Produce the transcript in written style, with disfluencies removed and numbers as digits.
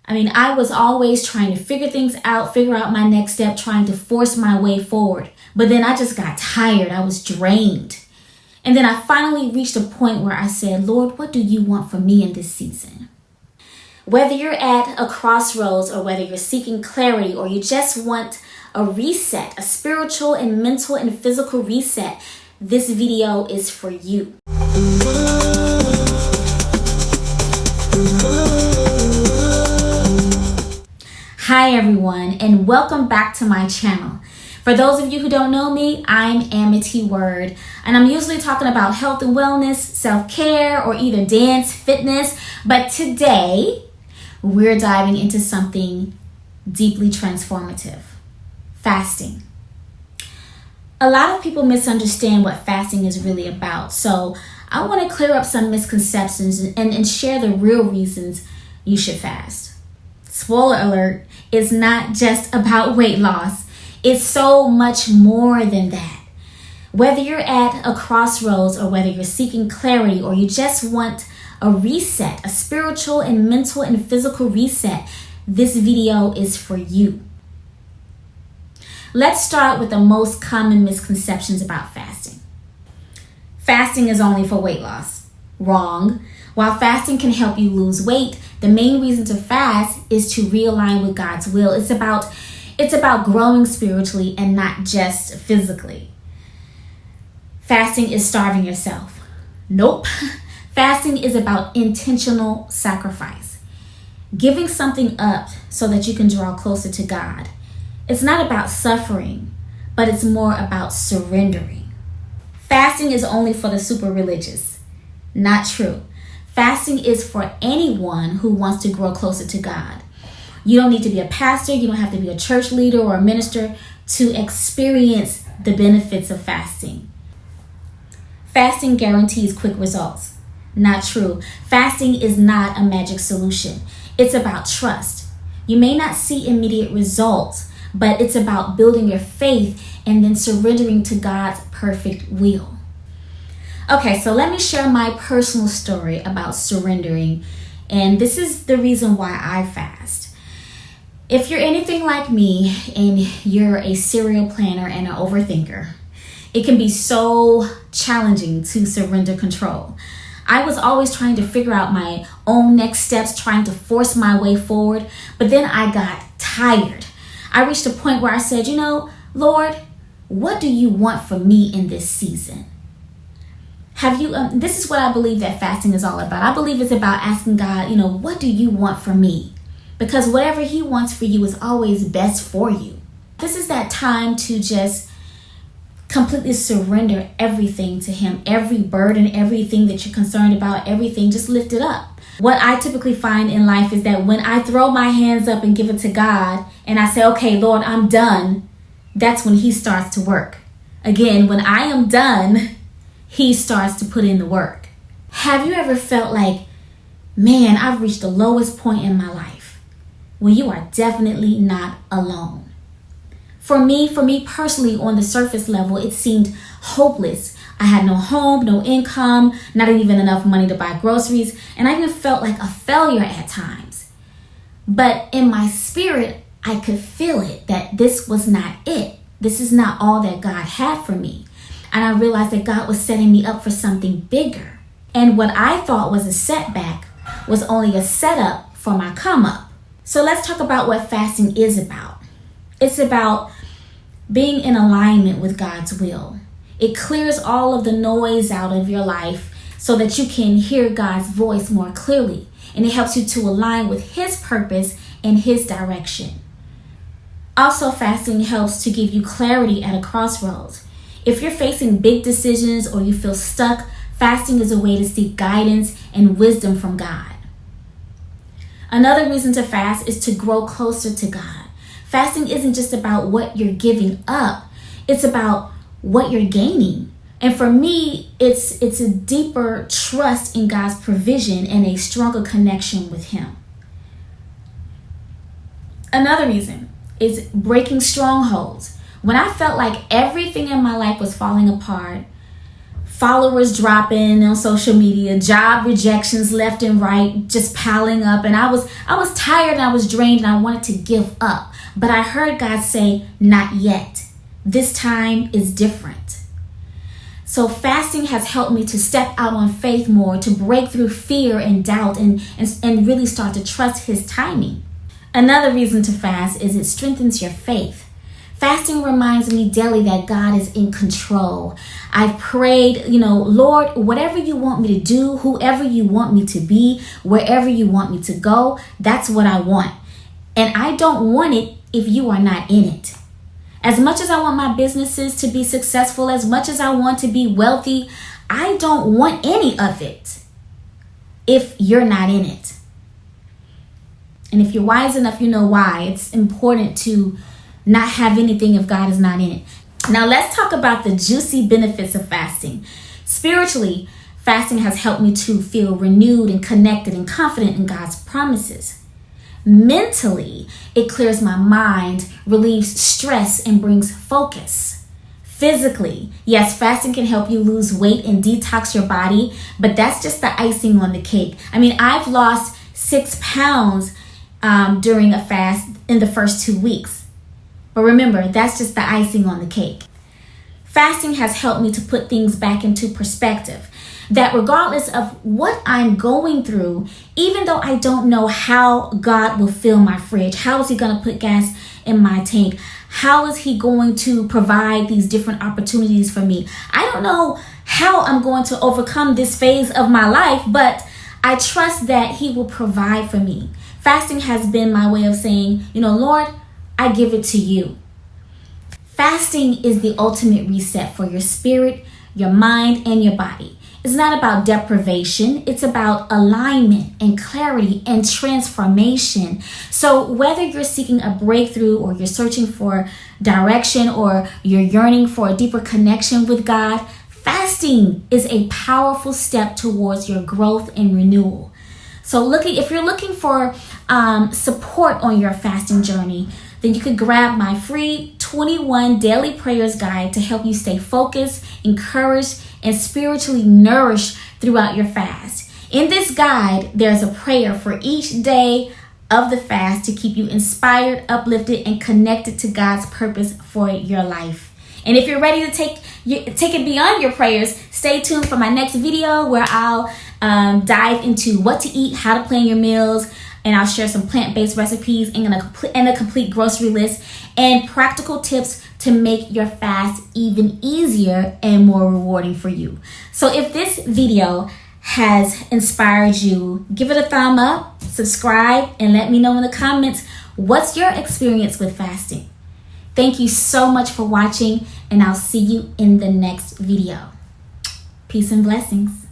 I mean, I was always trying to figure out my next step, trying to force my way forward. But then I just got tired. I was drained. And then I finally reached a point where I said, Lord, what do you want from me in this season? Whether you're at a crossroads or whether you're seeking clarity or you just want a reset, a spiritual and mental and physical reset, this video is for you. Hi everyone, and welcome back to my channel. For those of you who don't know me, I'm Amity Word, and I'm usually talking about health and wellness, self-care, or either dance, fitness, but today we're diving into something deeply transformative: fasting. A lot of people misunderstand what fasting is really about, so I want to clear up some misconceptions and share the real reasons you should fast. Spoiler alert, it's not just about weight loss. It's so much more than that. Whether you're at a crossroads or whether you're seeking clarity or you just want a reset, a spiritual and mental and physical reset, this video is for you. Let's start with the most common misconceptions about fasting. Fasting is only for weight loss. Wrong. While fasting can help you lose weight, the main reason to fast is to realign with God's will. It's about growing spiritually and not just physically. Fasting is starving yourself. Nope. Fasting is about intentional sacrifice. Giving something up so that you can draw closer to God. It's not about suffering, but it's more about surrendering. Fasting is only for the super religious. Not true. Fasting is for anyone who wants to grow closer to God. You don't need to be a pastor. You don't have to be a church leader or a minister to experience the benefits of fasting. Fasting guarantees quick results. Not true. Fasting is not a magic solution. It's about trust. You may not see immediate results, but it's about building your faith and then surrendering to God's perfect will. Okay, so let me share my personal story about surrendering, and this is the reason why I fast. If you're anything like me and you're a serial planner and an overthinker, it can be so challenging to surrender control. I was always trying to figure out my own next steps, trying to force my way forward, but then I got tired. I reached a point where I said, Lord, what do you want from me in this season? This is what I believe that fasting is all about. I believe it's about asking God, what do you want from me? Because whatever he wants for you is always best for you. This is that time to just completely surrender everything to him. Every burden, everything that you're concerned about, everything, just lift it up. What I typically find in life is that when I throw my hands up and give it to God and I say, okay, Lord, I'm done, that's when he starts to work. Again, when I am done, he starts to put in the work. Have you ever felt like, man, I've reached the lowest point in my life? Well, you are definitely not alone. For me personally, on the surface level, it seemed hopeless. I had no home, no income, not even enough money to buy groceries, and I even felt like a failure at times. But in my spirit, I could feel it, that this was not it. This is not all that God had for me. And I realized that God was setting me up for something bigger. And what I thought was a setback was only a setup for my come up. So let's talk about what fasting is about. It's about being in alignment with God's will. It clears all of the noise out of your life so that you can hear God's voice more clearly. And it helps you to align with his purpose and his direction. Also, fasting helps to give you clarity at a crossroads. If you're facing big decisions or you feel stuck, fasting is a way to seek guidance and wisdom from God. Another reason to fast is to grow closer to God. Fasting isn't just about what you're giving up. It's about what you're gaining. And for me, it's a deeper trust in God's provision and a stronger connection with him. Another reason is breaking strongholds. When I felt like everything in my life was falling apart, followers dropping on social media, job rejections left and right, just piling up. And I was tired and I was drained and I wanted to give up. But I heard God say, not yet. This time is different. So fasting has helped me to step out on faith more, to break through fear and doubt and really start to trust his timing. Another reason to fast is it strengthens your faith. Fasting reminds me daily that God is in control. I've prayed, Lord, whatever you want me to do, whoever you want me to be, wherever you want me to go, that's what I want. And I don't want it if you are not in it. As much as I want my businesses to be successful, as much as I want to be wealthy, I don't want any of it if you're not in it. And if you're wise enough, you know why. It's important to not have anything if God is not in it. Now let's talk about the juicy benefits of fasting. Spiritually, fasting has helped me to feel renewed and connected and confident in God's promises. Mentally, it clears my mind, relieves stress, and brings focus. Physically, yes, fasting can help you lose weight and detox your body, but that's just the icing on the cake. I mean, I've lost 6 pounds during a fast in the first 2 weeks. But remember, that's just the icing on the cake. Fasting has helped me to put things back into perspective. That regardless of what I'm going through, even though I don't know how God will fill my fridge, how is he going to put gas in my tank? How is he going to provide these different opportunities for me? I don't know how I'm going to overcome this phase of my life, but I trust that he will provide for me. Fasting has been my way of saying, Lord, I give it to you. Fasting is the ultimate reset for your spirit, your mind, and your body. It's not about deprivation. It's about alignment and clarity and transformation. So whether you're seeking a breakthrough or you're searching for direction or you're yearning for a deeper connection with God, fasting is a powerful step towards your growth and renewal. So if you're looking for support on your fasting journey, then you could grab my free 21 daily prayers guide to help you stay focused, encouraged, and spiritually nourished throughout your fast. In this guide, there's a prayer for each day of the fast to keep you inspired, uplifted, and connected to God's purpose for your life. And if you're ready to take it beyond your prayers, stay tuned for my next video where I'll dive into what to eat, how to plan your meals, and I'll share some plant-based recipes and a complete grocery list and practical tips to make your fast even easier and more rewarding for you. So if this video has inspired you, give it a thumb up, subscribe, and let me know in the comments what's your experience with fasting. Thank you so much for watching, and I'll see you in the next video. Peace and blessings.